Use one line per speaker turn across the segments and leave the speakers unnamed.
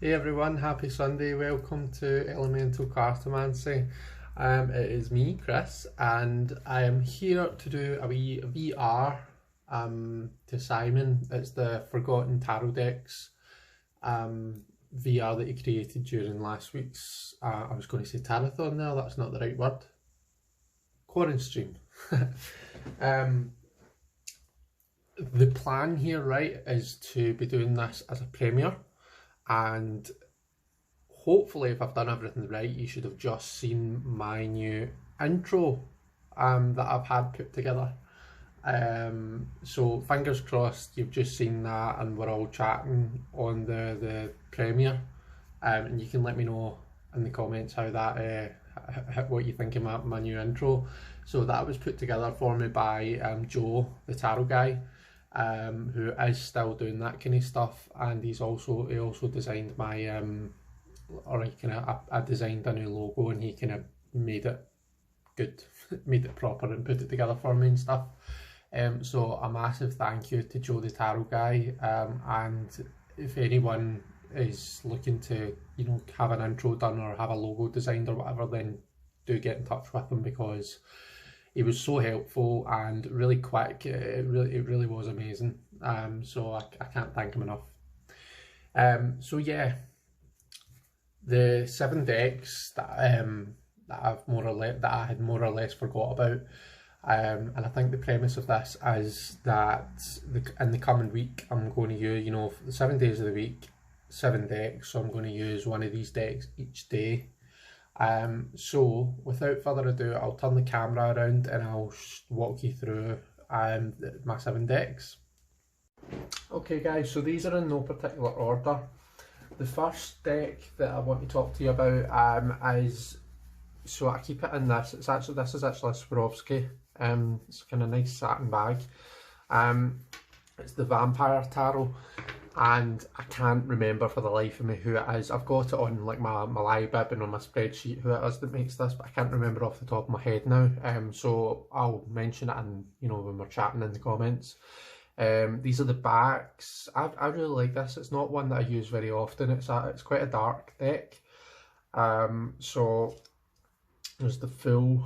Hey everyone, happy Sunday. Welcome to Elemental Cartomancy. It is me, Chris, and I am here to do a wee VR to Simon. It's the Forgotten Tarot Decks VR that he created during last week's, I was going to say Tarathon there, that's not the right word. Quarantine stream. The plan here, right, is to be doing this as a premiere. And hopefully, if I've done everything right, you should have just seen my new intro that I've had put together. So fingers crossed you've just seen that and we're all chatting on the premiere. And you can let me know in the comments how that what you think of my new intro. So that was put together for me by Joe, the tarot guy. Who is still doing that kind of stuff, and he also designed my I designed a new logo, and he kind of made it good, made it proper, and put it together for me and stuff. So a massive thank you to Joe the tarot guy. And if anyone is looking to have an intro done or have a logo designed or whatever, then do get in touch with him, because he was so helpful and really quick. It really was amazing. So I can't thank him enough. So yeah, the 7 decks that I had more or less forgot about. And I think the premise of this is that in the coming week I'm going to use, the 7 days of the week, 7 decks. So I'm going to use one of these decks each day. So without further ado, I'll turn the camera around and I'll walk you through my 7 decks. Okay guys, so these are in no particular order. The first deck that I want to talk to you about is, so I keep it in this, this is actually a Swarovski, it's kind of nice satin bag. It's the Vampire Tarot, and I can't remember for the life of me who it is. I've got it on like my live bib and on my spreadsheet who it is that makes this, but I can't remember off the top of my head now. So I'll mention it in, when we're chatting in the comments. These are the backs. I really like this. It's not one that I use very often. It's quite a dark deck. So there's the full.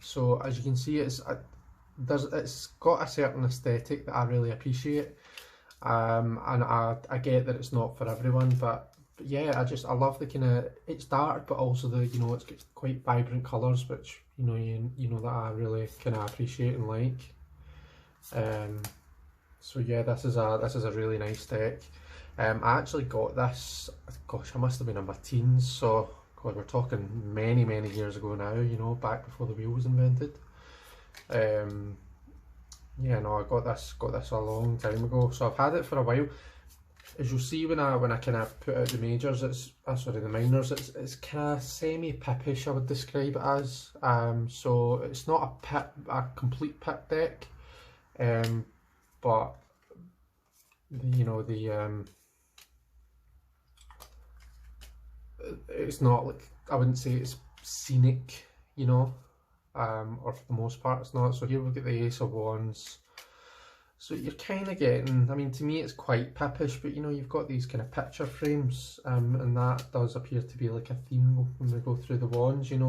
So as you can see, it's got a certain aesthetic that I really appreciate. And I get that it's not for everyone, but yeah, I love the kind of, it's dark, but also the, it's got quite vibrant colours, which you know that I really kind of appreciate and like. So yeah, this is a really nice deck. I actually got this, gosh, I must have been in my teens, so God, we're talking many years ago now, back before the wheel was invented. Yeah, no, I got this a long time ago, so I've had it for a while. As you'll see when I kind of put out the majors, the minors, it's kind of semi-pippish, I would describe it as. So it's not a complete pip deck, but it's not like, I wouldn't say it's scenic, or for the most part it's not. So here we've got the Ace of Wands. So you're kind of getting, I mean, to me it's quite pippish, but you've got these kind of picture frames, and that does appear to be like a theme when we go through the wands, 9,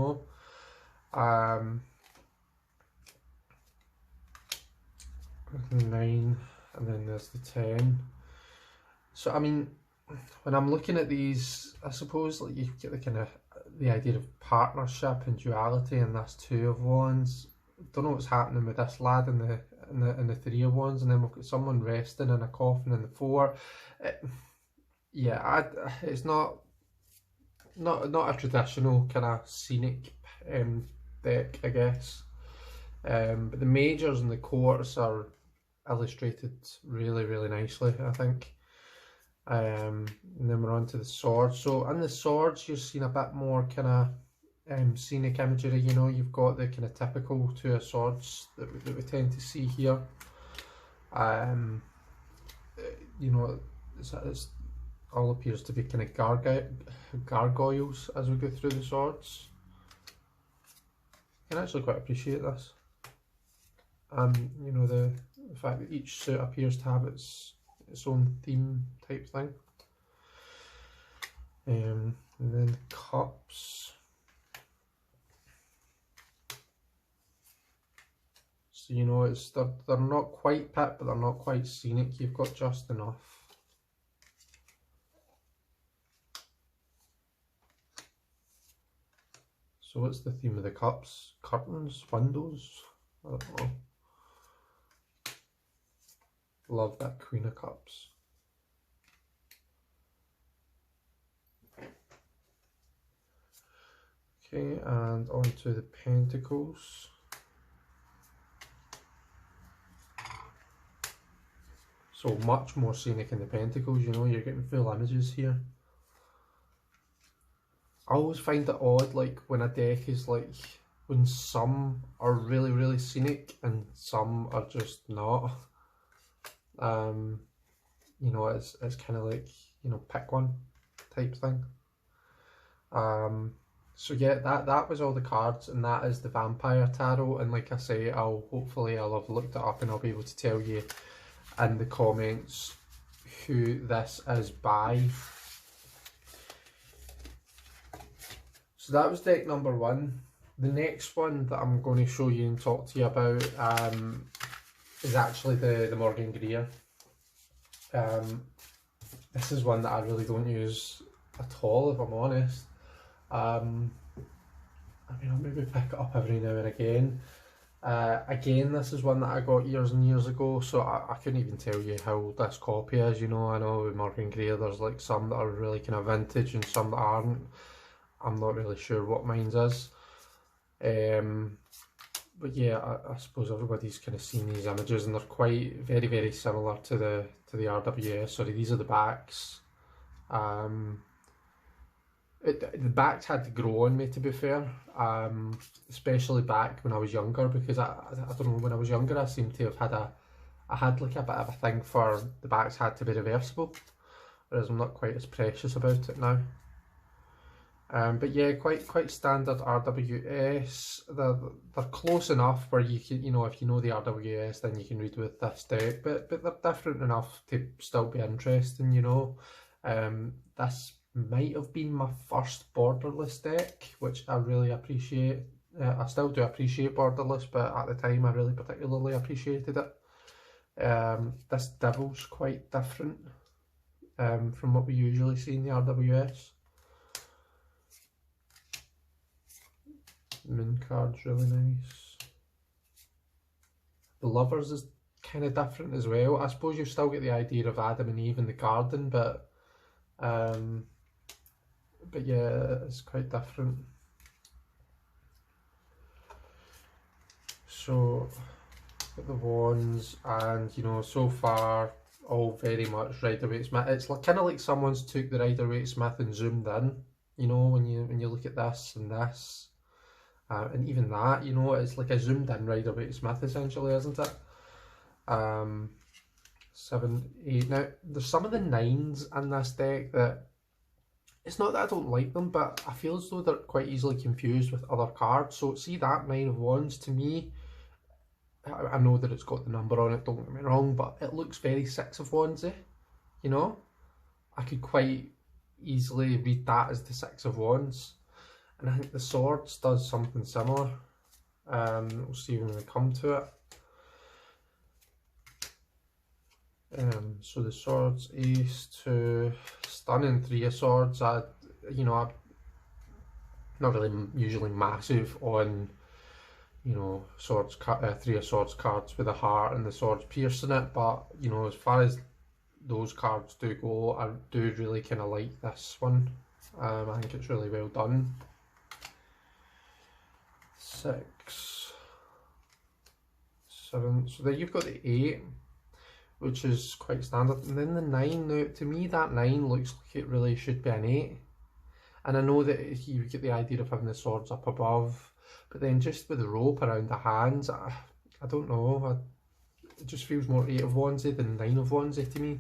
and then there's the 10. So I mean, when I'm looking at these, I suppose like you get the kind of the idea of partnership and duality in this 2 of Wands. Don't know what's happening with this lad in the 3 of Wands, and then we've got someone resting in a coffin in the 4. Yeah, it's not a traditional kind of scenic deck, I guess. But the majors and the courts are illustrated really nicely, I think. And then we're on to the swords. So in the swords, you're seeing a bit more kind of scenic imagery. You've got the kind of typical 2 of swords that we tend to see here. It's all appears to be kind of gargoyles as we go through the swords. I can actually quite appreciate this. The fact that each suit appears to have its own theme type thing. And then cups. So you know, they're not quite pit, but they're not quite scenic. You've got just enough. So what's the theme of the cups? Curtains, windows? I don't know. Love that Queen of Cups. Okay, and on to the Pentacles. So much more scenic in the Pentacles, you know, you're getting full images here. I always find it odd, like, when a deck is like, when some are really, really scenic and some are just not. You know, it's kind of like, you know, pick one type thing. So yeah, that was all the cards, and that is the Vampire Tarot. And like I say, I'll have looked it up and I'll be able to tell you in the comments who this is by. So that was deck number 1. The next one that I'm going to show you and talk to you about is actually the Morgan Greer. This is one that I really don't use at all, if I'm honest. I mean, I'll maybe pick it up every now and again. Again, this is one that I got years and years ago, so I couldn't even tell you how old this copy is. You know, I know with Morgan Greer there's like some that are really kind of vintage and some that aren't. I'm not really sure what mine's is. But yeah, I suppose everybody's kind of seen these images, and they're quite very, very similar to the RWS. Sorry, these are the backs. The backs had to grow on me, to be fair, especially back when I was younger, because I don't know, when I was younger I seemed to have had I had like a bit of a thing for the backs had to be reversible, whereas I'm not quite as precious about it now. But yeah, quite standard RWS. They're close enough where you can, you know, if you know the RWS, then you can read with this deck. But they're different enough to still be interesting, you know. This might have been my first borderless deck, which I really appreciate. I still do appreciate borderless, but at the time I really particularly appreciated it. This Devil's quite different from what we usually see in the RWS. Moon card's really nice. The Lovers is kind of different as well. I suppose you still get the idea of Adam and Eve in the garden, but yeah, it's quite different. So, got the Wands, and you know, so far all very much Rider-Waite-Smith. It's like, kind of like someone's took the Rider-Waite-Smith and zoomed in. You know, when you look at this and this. And even that, you know, it's like a zoomed in Rider-Waite-Smith essentially, isn't it? 7, 8. Now, there's some of the 9s in this deck that, it's not that I don't like them, but I feel as though they're quite easily confused with other cards. So see that 9 of Wands, to me, I know that it's got the number on it, don't get me wrong, but it looks very 6 of Wands-y, you know? I could quite easily read that as the 6 of Wands. And I think the Swords does something similar. We'll see when we come to it. So the Swords, Ace, 2, stunning 3 of Swords. I'm not really usually massive on, you know, Swords, 3 of Swords cards with a heart and the Swords piercing it, but you know, as far as those cards do go, I do really kind of like this one. I think it's really well done. 6, 7, so there you've got the 8, which is quite standard, and then the 9. Now to me that 9 looks like it really should be an 8, and I know that you get the idea of having the swords up above, but then just with the rope around the hands, I don't know, it just feels more 8 of Wandsy than 9 of Wandsy to me.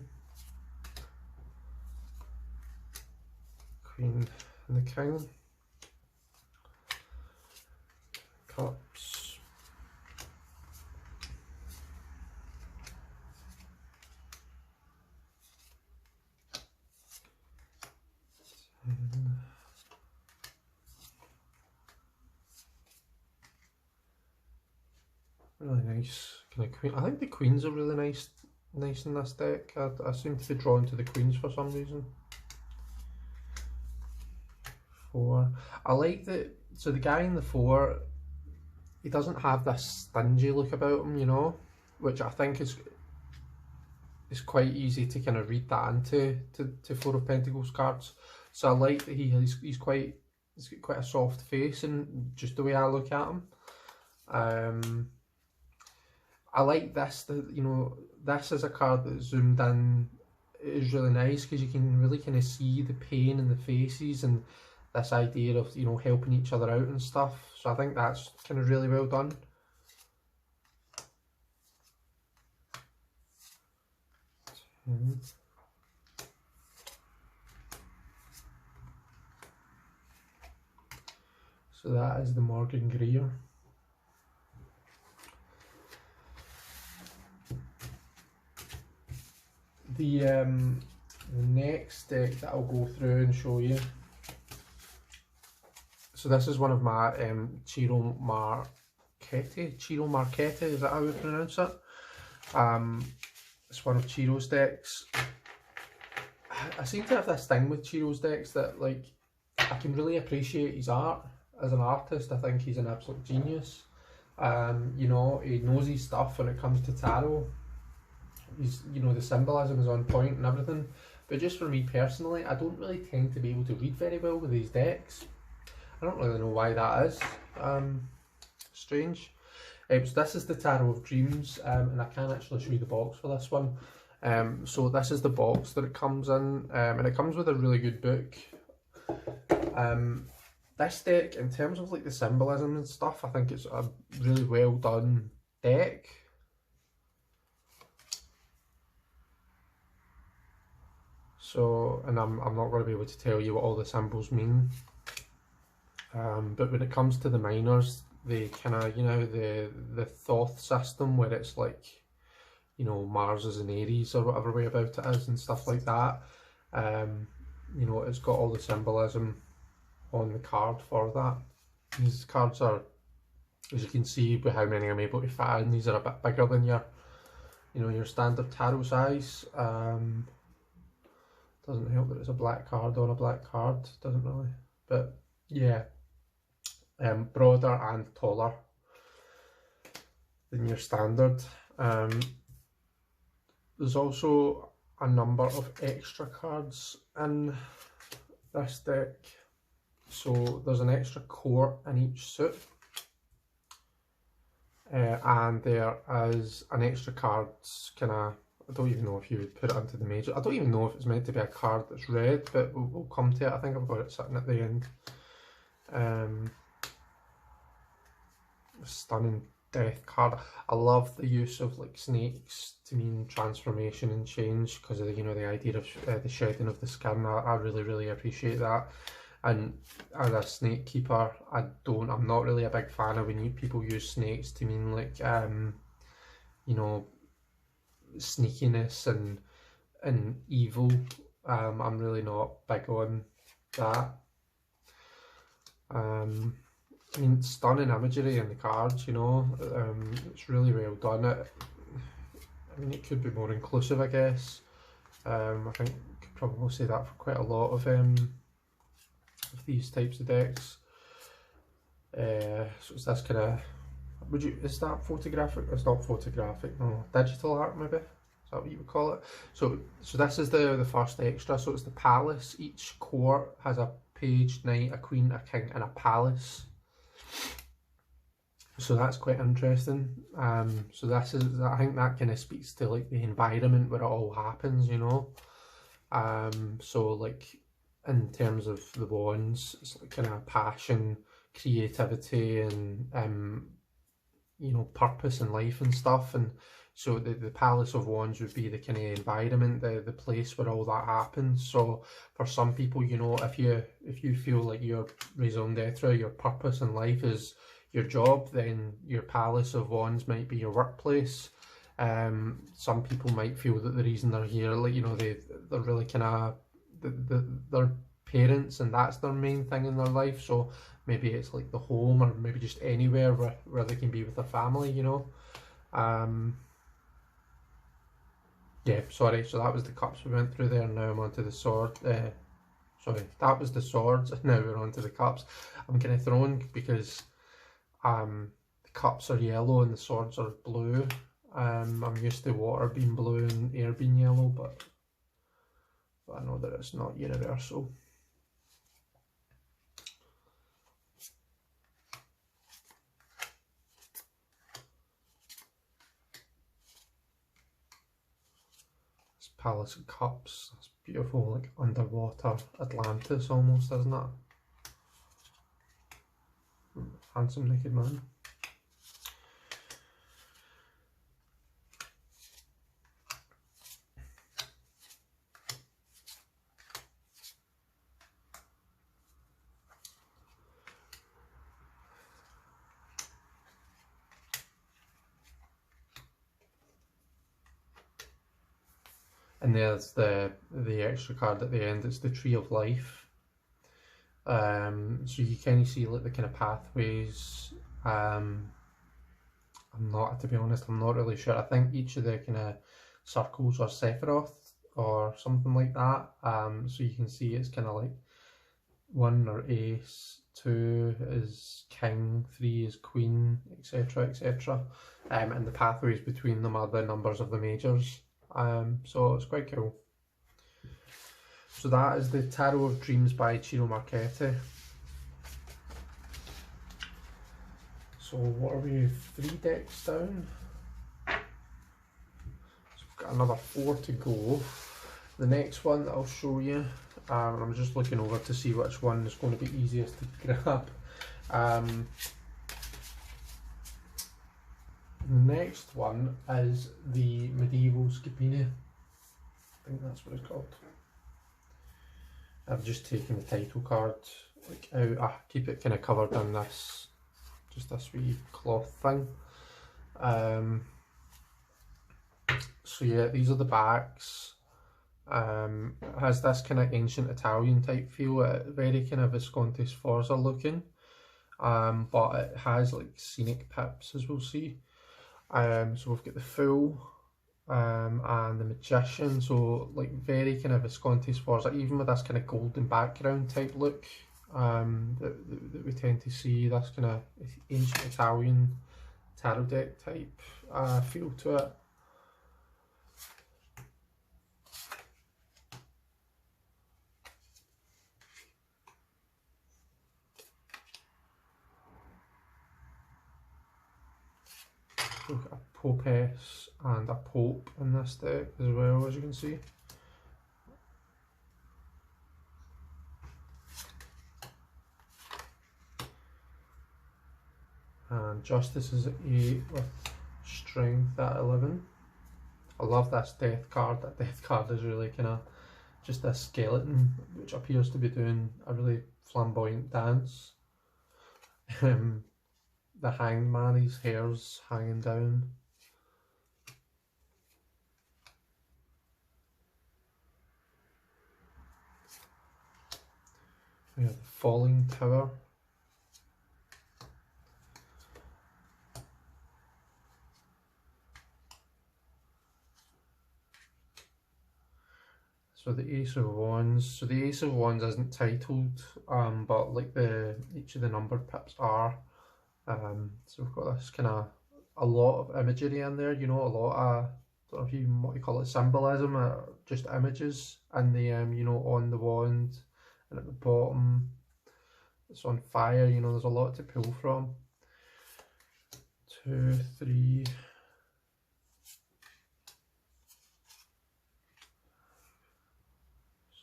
Queen and the King. Cups. Really nice kind of queen. I think the queens are really nice in this deck. I seem to be drawn to the queens for some reason. 4. I like that. So the guy in the 4, he doesn't have this stingy look about him, you know, which I think is quite easy to kind of read that into to 4 of Pentacles cards. So I like that he's got quite a soft face, and just the way I look at him. I like this, that, you know, this is a card that's zoomed in. It is really nice because you can really kind of see the pain in the faces and this idea of, you know, helping each other out and stuff. So I think that's kind of really well done. So that is the Morgan Greer. The next deck that I'll go through and show you. So this is one of my Ciro Marchetti, is that how we pronounce it? It's one of Ciro's decks. I seem to have this thing with Ciro's decks that, like, I can really appreciate his art. As an artist, I think he's an absolute genius. You know, he knows his stuff when it comes to tarot. He's, you know, the symbolism is on point and everything. But just for me personally, I don't really tend to be able to read very well with these decks. I don't really know why that is. Strange. So this is the Tarot of Dreams, and I can actually show you the box for this one. So this is the box that it comes in, and it comes with a really good book. This deck, in terms of like the symbolism and stuff, I think it's a really well done deck. So, and I'm not going to be able to tell you what all the symbols mean. But when it comes to the minors, they kind of, you know, the Thoth system where it's like, you know, Mars is in Aries or whatever way about it is and stuff like that. You know, it's got all the symbolism on the card for that. These cards are, as you can see with how many I'm able to fit in, these are a bit bigger than your, you know, your standard tarot size. Doesn't help that it's a black card on a black card, doesn't really, but yeah. Broader and taller than your standard. There's also a number of extra cards in this deck. So there's an extra court in each suit, and there is an extra cards kind of, I don't even know if you would put it into the major. I don't even know if it's meant to be a card that's red, but we'll come to it. I think I've got it sitting at the end. Stunning death card. I love the use of like snakes to mean transformation and change because of the, you know, the idea of the shedding of the skin. I really appreciate that. And as a snake keeper, I'm not really a big fan of when people use snakes to mean like you know, sneakiness and evil. I'm really not big on that. I mean, stunning imagery in the cards, you know. It's really well done. I mean, it could be more inclusive, I guess. I think you could probably say that for quite a lot of these types of decks. So it's this kind of, is that photographic? It's not photographic, no, digital art maybe? Is that what you would call it? So this is the first extra, so it's the palace. Each court has a page, knight, a queen, a king and a palace. So that's quite interesting. So this is, I think that kind of speaks to like the environment where it all happens, you know. So like in terms of the wands, it's like kind of passion, creativity and you know, purpose in life and stuff. And so the Palace of Wands would be the kind of environment, the place where all that happens. So for some people, you know, if you feel like your raison d'etre, your purpose in life is your job, then your Palace of Wands might be your workplace. Some people might feel that the reason they're here, like, you know, they're really kind of, they're parents and that's their main thing in their life, so maybe it's like the home, or maybe just anywhere where they can be with their family, you know. Yeah, sorry, so that was the cups we went through there, and now I'm onto the sword. Sorry, that was the swords, and now we're onto the cups. I'm kind of thrown because the cups are yellow and the swords are blue. I'm used to water being blue and air being yellow, but I know that it's not universal. This Palace of Cups, it's beautiful, like underwater Atlantis almost, isn't it? Handsome naked man. And there's the extra card at the end. It's the Tree of Life. So you kind of see like the kind of pathways. I'm not, to be honest, I'm not really sure. I think each of the kind of circles are Sephiroth or something like that. So you can see it's kind of like 1 or ace, 2 is king, 3 is queen, etc, etc. And the pathways between them are the numbers of the majors. So it's quite cool. So that is the Tarot of Dreams by Ciro Marchetti. So what are we, 3 decks down? So we've got another 4 to go. The next one that I'll show you, I'm just looking over to see which one is going to be easiest to grab. The next one is the Medieval Scapini. I think that's what it's called. I've just taken the title card like out. I keep it kind of covered in this, just this wee cloth thing. So yeah, these are the backs. It has this kind of ancient Italian type feel, very kind of Visconti Sforza looking, but it has like scenic pips, as we'll see. So we've got the Fool and the Magician, so like very kind of Visconti Sforza, even with this kind of golden background type look that we tend to see, this kind of ancient Italian tarot deck type feel to it. We've got a Popess and a Pope in this deck as well, as you can see. And Justice is at 8 with Strength at 11. I love this Death card. That Death card is really kind of just a skeleton which appears to be doing a really flamboyant dance. The Hanged Man, his hair's hanging down. We have the Falling Tower. So the Ace of Wands. So the Ace of Wands isn't titled, but like each of the numbered pips are. So we've got this kind of a lot of imagery in there, you know, a lot of, I don't know if you what you call it, symbolism or just images, and the you know, on the wand and at the bottom it's on fire, you know, there's a lot to pull from. 2, 3.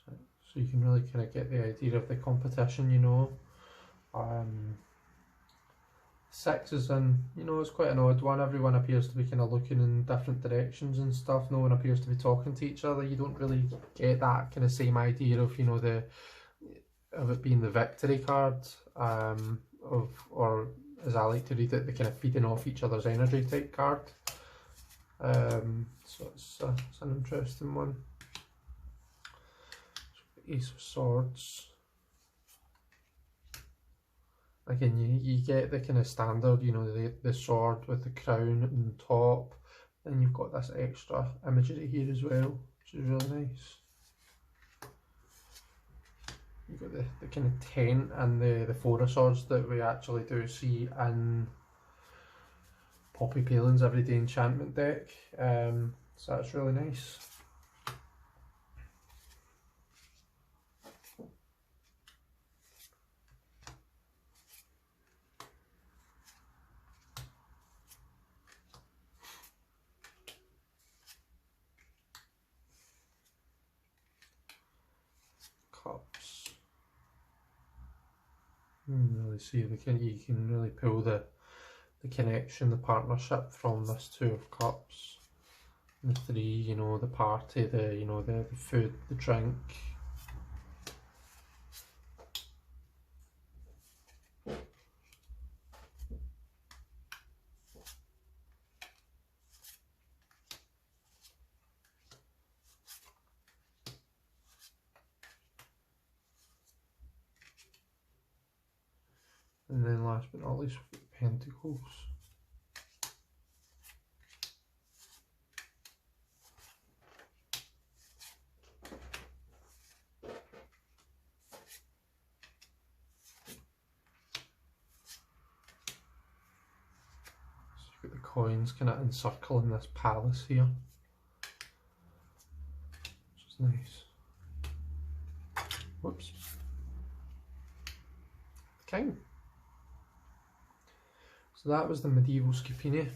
So you can really kind of get the idea of the competition, you know. 6 is in, you know, it's quite an odd one. Everyone appears to be kind of looking in different directions and stuff. No one appears to be talking to each other. You don't really get that kind of same idea of, you know, of it being the victory card, or as I like to read it, the kind of feeding off each other's energy type card. So it's an interesting one. Ace of Swords. Again, you get the kind of standard, you know, the sword with the crown and top, and you've got this extra imagery here as well, which is really nice. You've got the kind of tent and the four of swords that we actually do see in Poppy Palin's Everyday Enchantment deck, so that's really nice. Cups. You can really see you can really pull the connection, the partnership from this Two of Cups. The three, you know, the party, the food, the drink. And then last but not least, we've got the Pentacles. So you've got the coins kind of encircling this palace here, which is nice. Whoops. The King. So that was the Medieval Scapini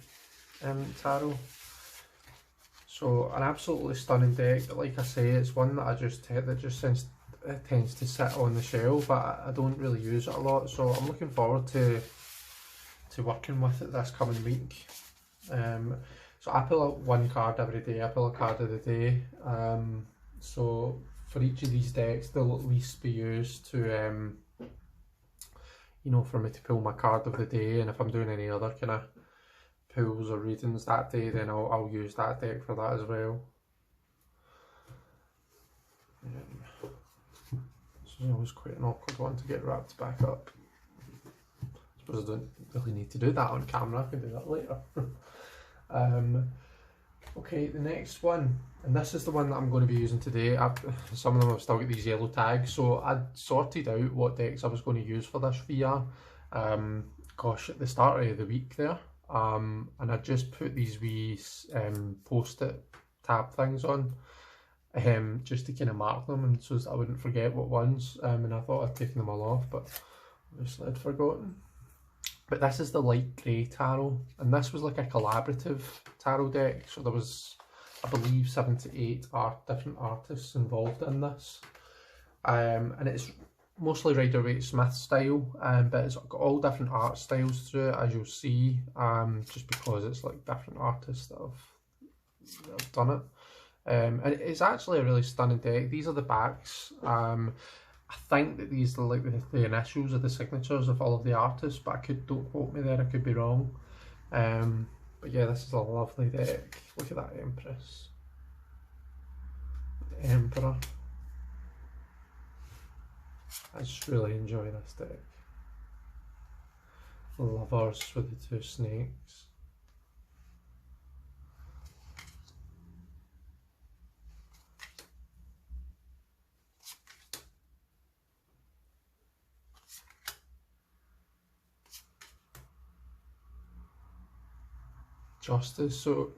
tarot. So an absolutely stunning deck. Like I say, it's one that it tends to sit on the shelf, but I don't really use it a lot. So I'm looking forward to working with it this coming week. So I pull out one card every day. I pull a card of the day. So for each of these decks, they'll at least be used to you know, for me to pull my card of the day, and if I'm doing any other kind of pulls or readings that day, then I'll use that deck for that as well. This is always quite an awkward one to get wrapped back up. I suppose I don't really need to do that on camera, I can do that later. Okay, the next one, and this is the one that I'm going to be using today. Some of them have still got these yellow tags, so I sorted out what decks I was going to use for this VR, gosh, at the start of the week there, and I just put these wee post-it tab things on, just to kind of mark them, and so that I wouldn't forget what ones, and I thought I'd taken them all off, but obviously I'd forgotten. But this is the light grey tarot, and this was like a collaborative tarot deck, so there was, I believe, 7 to 8 different artists involved in this, and it's mostly Rider-Waite-Smith style, but it's got all different art styles through it, as you'll see, just because it's like different artists that have done it, and it's actually a really stunning deck. These are the backs. I think that these are like the initials of the signatures of all of the artists, but don't quote me there, I could be wrong. But yeah, this is a lovely deck. Look at that Empress. The Emperor. I just really enjoy this deck. The Lovers with the two snakes. Justice. So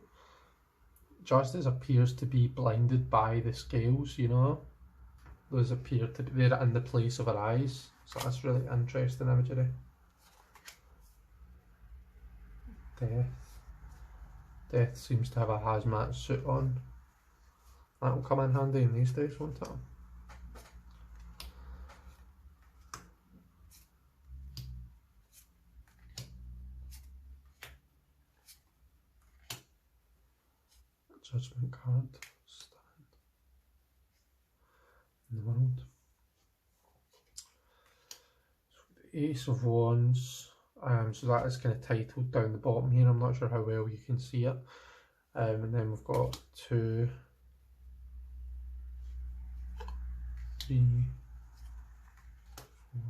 Justice appears to be blinded by the scales, you know. Those appear to be there in the place of her eyes. So that's really interesting imagery. Death seems to have a hazmat suit on. That will come in handy in these days, won't it? Judgment card. Stand in the world. So the Ace of Wands. So that is kind of titled down the bottom here. I'm not sure how well you can see it. And then we've got 2, 3, 4,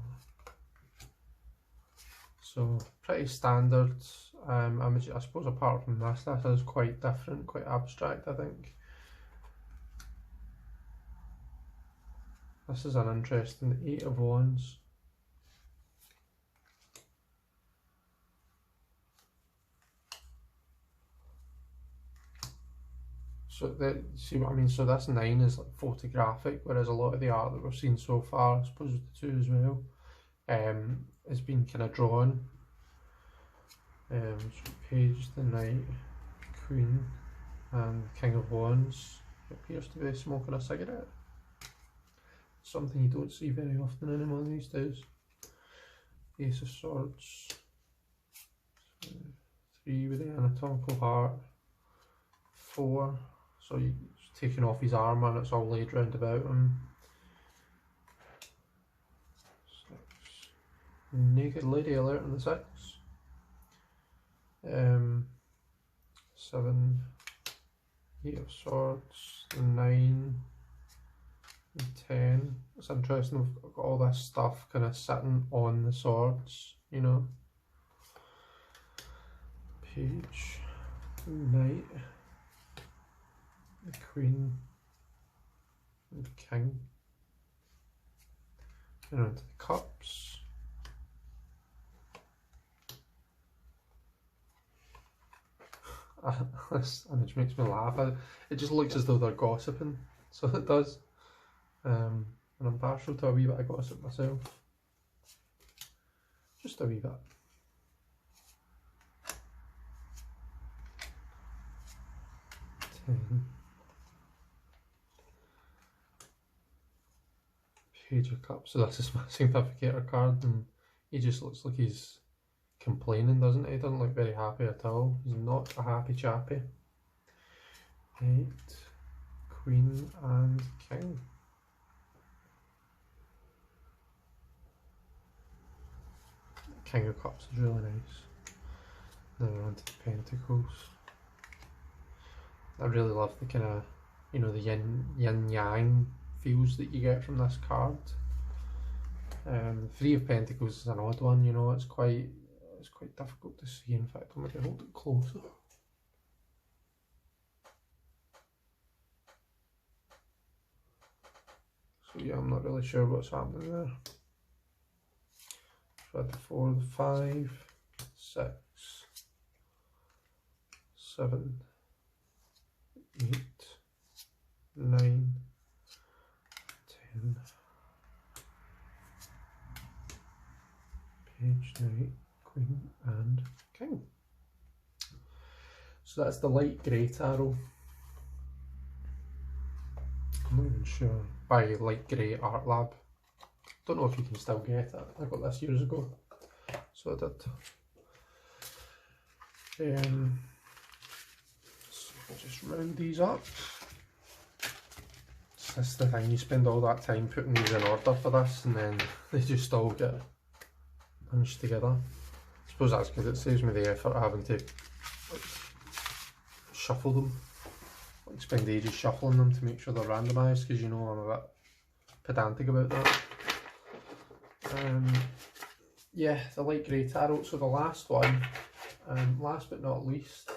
So pretty standard imagery. I suppose apart from this is quite different, quite abstract, I think. This is an interesting 8 of Wands. So see what I mean? So this 9 is like photographic, whereas a lot of the art that we've seen so far, I suppose the 2 as well, has been kind of drawn. So Page, the Knight, Queen, and King of Wands. It appears to be smoking a cigarette. Something you don't see very often anymore these days. Ace of Swords. 3 with the anatomical heart. 4. So he's taking off his armour and it's all laid round about him. 6. Naked Lady alert on the 6. 7. 8 of Swords. 9. And 10. It's interesting, we've got all this stuff kind of sitting on the swords, you know. Page, Knight, the Queen, and the King. And onto the Cups. This image makes me laugh. It just looks as though they're gossiping, so it does. And I'm partial to a wee bit of gossip myself. Just a wee bit. Page of Cups. So this is my significator card, and he just looks like he's complaining, doesn't he? He doesn't look very happy at all. He's not a happy chappy. 8, Queen and King. King of Cups is really nice. Now we're on to the Pentacles. I really love the kind of, you know, the yin yang feels that you get from this card. 3 of Pentacles is an odd one, you know, it's quite difficult to see. In fact, I'm going to hold it closer. So yeah, I'm not really sure what's happening there. So the 4, the 5, 6, 7, 8, 9, 10. Page, Knight, Queen and King. So that's the light grey tarot. I'm not even sure. By Light Grey Art Lab. Don't know if you can still get it. I got this years ago, so I did. So we'll just round these up. That's the thing, you spend all that time putting these in order for this, and then they just all get bunched together. I suppose that's because it saves me the effort of having to like shuffle them, like spend ages shuffling them to make sure they're randomised, because you know I'm a bit pedantic about that. Yeah, the light grey tarot. So the last one, last but not least,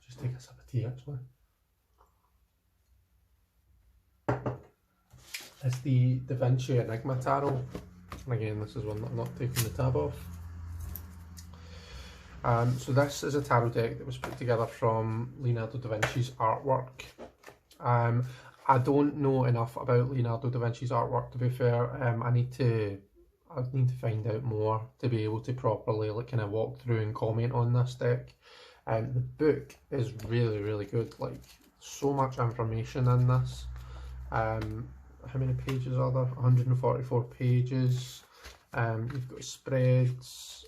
just take a sip of tea actually. It's the Vinci Enigma tarot. And again, this is one that I'm not taking the tab off. So this is a tarot deck that was put together from Leonardo da Vinci's artwork. I don't know enough about Leonardo da Vinci's artwork, to be fair. I need to find out more to be able to properly like kind of walk through and comment on this deck. The book is really good. Like, so much information in this. How many pages are there? 144 pages. You've got spreads.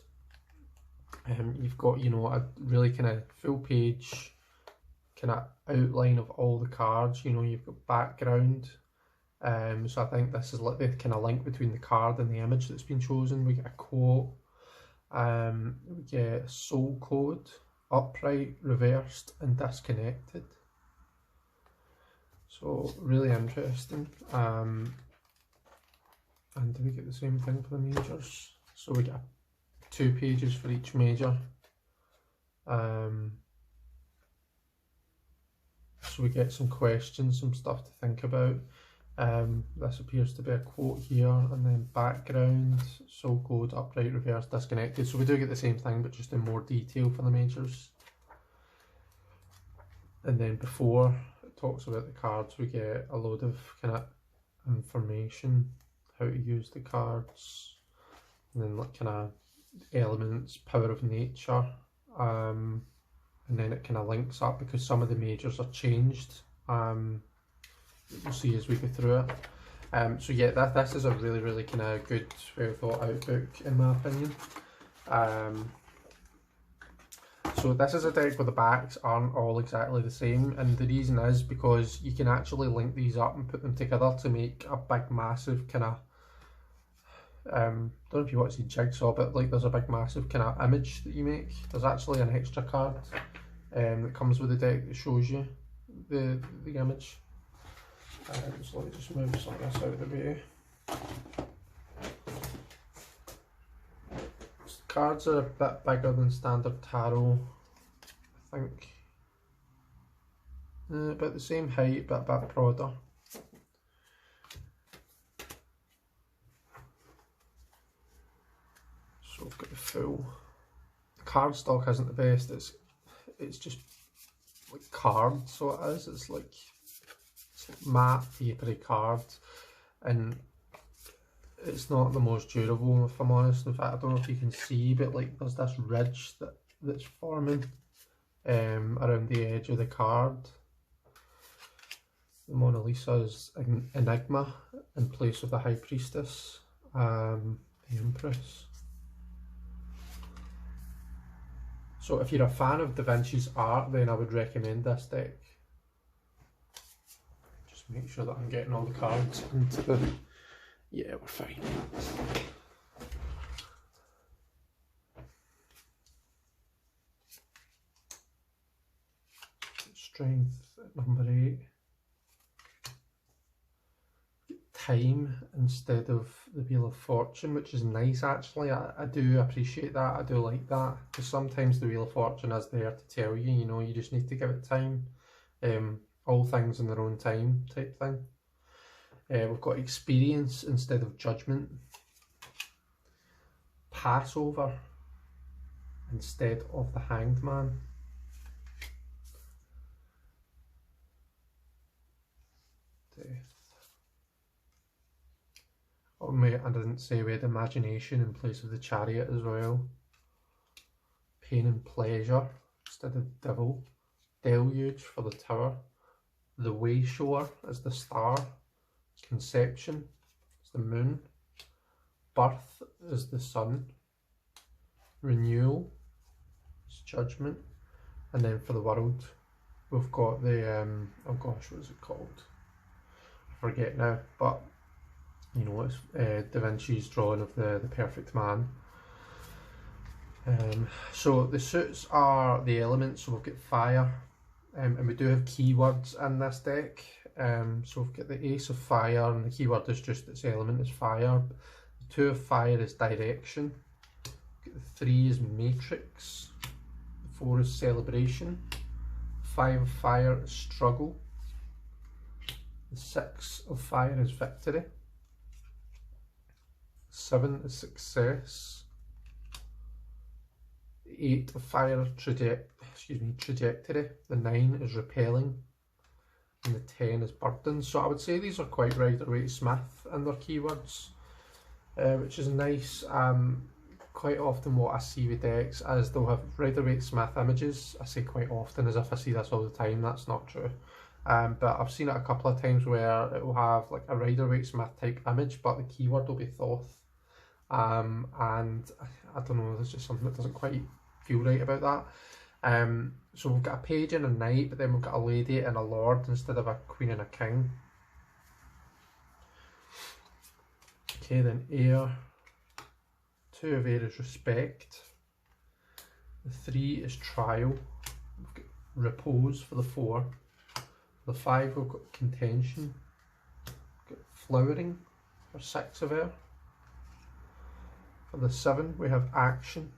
You've got, you know, a really kind of full page kind of outline of all the cards. You know, you've got background. So I think this is like the kind of link between the card and the image that's been chosen. We get a quote. We get a soul code, upright, reversed, and disconnected. So really interesting. And do we get the same thing for the majors? So we get a 2 pages for each major. So we get some questions, some stuff to think about. This appears to be a quote here, and then background, so good, upright, reverse, disconnected. So we do get the same thing, but just in more detail for the majors. And then before it talks about the cards, we get a load of kind of information, how to use the cards, and then like kind of elements, power of nature, and then it kind of links up because some of the majors are changed. We'll see as we go through it. So yeah, this is a really kind of good, well thought out book in my opinion. So this is a deck where the backs aren't all exactly the same, and the reason is because you can actually link these up and put them together to make a big massive kind of, don't know if you want to see jigsaw, but like there's a big massive kind of image that you make. There's actually an extra card that comes with the deck that shows you the image. So let me just move some of this out of the way. The cards are a bit bigger than standard tarot, I think. About the same height, but a bit broader. So I've got the full. The cardstock isn't the best. It's just like card, so it is. It's like matte papery card, and it's not the most durable, if I'm honest. In fact, I don't know if you can see, but like there's this ridge that's forming around the edge of the card. The Mona Lisa is Enigma in place of the High Priestess, the Empress. So if you're a fan of Da Vinci's art, then I would recommend this deck. Just make sure that I'm getting all the cards into the... Yeah, we're fine. Strength at number 8. Time instead of the Wheel of Fortune, which is nice actually. I do appreciate that. I do like that, because sometimes the Wheel of Fortune is there to tell you, you know, you just need to give it time. All things in their own time type thing. We've got experience instead of judgment. Passover instead of the Hanged Man. Death. Oh, mate, I didn't say we had imagination in place of the Chariot as well. Pain and pleasure instead of devil. Deluge for the Tower. The Wayshore is the star. Conception is the moon. Birth is the sun. Renewal is judgment. And then for the world, we've got the, oh gosh, what is it called? I forget now, but you know, it's Da Vinci's drawing of the perfect man. So the suits are the elements, so we've got fire, and we do have keywords in this deck. So we've got the Ace of Fire, and the keyword is just its element is fire. The 2 of Fire is direction. The 3 is matrix. The 4 is celebration. 5 of Fire is struggle. The 6 of Fire is victory. 7 is success. The 8 of Fire trajectory. The 9 is repelling. And the 10 is burden. So I would say these are quite Rider-Waite-Smith in their keywords, which is nice. Quite often what I see with decks is they'll have Rider-Waite-Smith images. I say quite often as if I see this all the time. That's not true. But I've seen it a couple of times where it will have like a Rider-Waite-Smith type image, but the keyword will be Thoth. And I don't know, there's just something that doesn't quite feel right about that. So we've got a page and a knight, but then we've got a lady and a lord instead of a queen and a king. Okay, then air. 2 of air is respect. The 3 is trial. We've got repose for the 4. For the 5 we've got contention. We've got flowering for 6 of air. For the 7 we have action.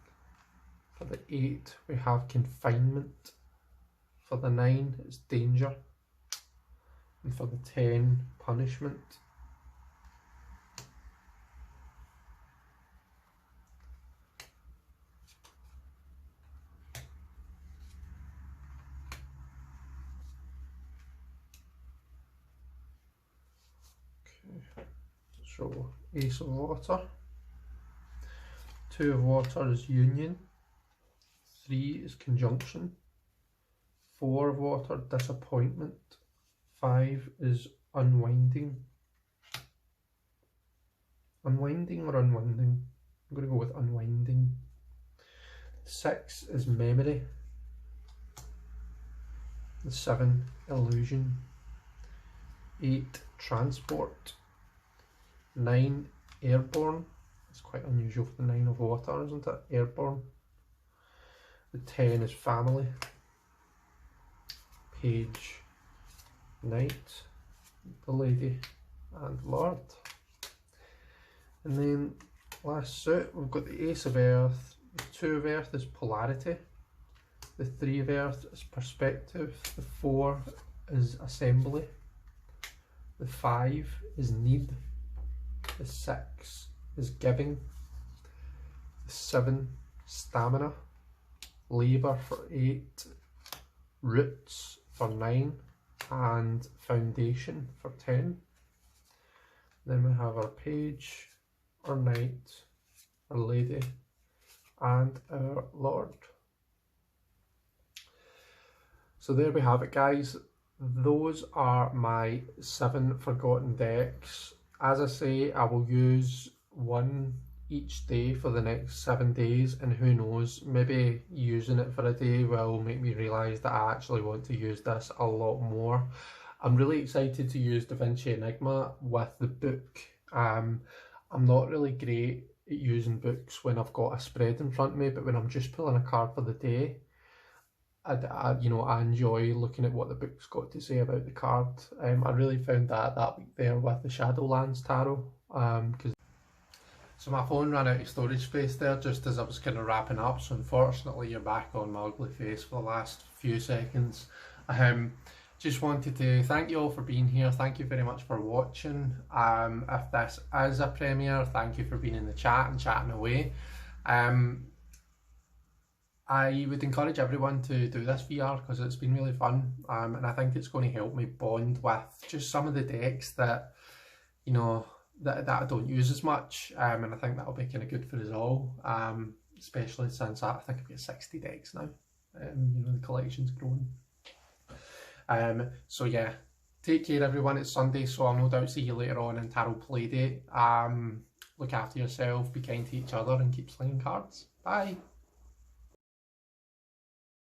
For the 8 we have confinement. For the 9 it's danger. And for the 10, punishment. Okay, so Ace of Water. 2 of Water is union. 3 is conjunction. 4 of Water, disappointment. 5 is unwinding. Unwinding or unwinding? I'm going to go with unwinding. 6 is memory. The 7, illusion. 8, transport. 9, airborne. It's quite unusual for the 9 of Water, isn't it? Airborne. The 10 is family. Page, Knight, the Lady, and Lord. And then last suit, we've got the Ace of Earth. The 2 of Earth is polarity. The 3 of Earth is perspective. The 4 is assembly. The 5 is need. The 6 is giving. The 7, stamina. Labour for 8. Roots for 9. And foundation for 10. Then we have our page, our knight, our lady, and our lord. So there we have it, guys. Those are my 7 forgotten decks. As I say, I will use one each day for the next 7 days, and who knows, maybe using it for a day will make me realise that I actually want to use this a lot more. I'm really excited to use Da Vinci Enigma with the book. I'm not really great at using books when I've got a spread in front of me, but when I'm just pulling a card for the day, I enjoy looking at what the book's got to say about the card. I really found that week there with the Shadowlands Tarot, so my phone ran out of storage space there just as I was kind of wrapping up, so unfortunately you're back on my ugly face for the last few seconds. Just wanted to thank you all for being here. Thank you very much for watching. If this is a premiere, thank you for being in the chat and chatting away. I would encourage everyone to do this VR because it's been really fun, and I think it's going to help me bond with just some of the decks that, you know, that I don't use as much, and I think that'll be kind of good for us all, especially since I think I've got 60 decks now. You know, the collection's growing. So yeah, take care everyone. It's Sunday, so I'll no doubt see you later on in Tarot Playdate. Look after yourself, be kind to each other, and keep slinging cards. Bye.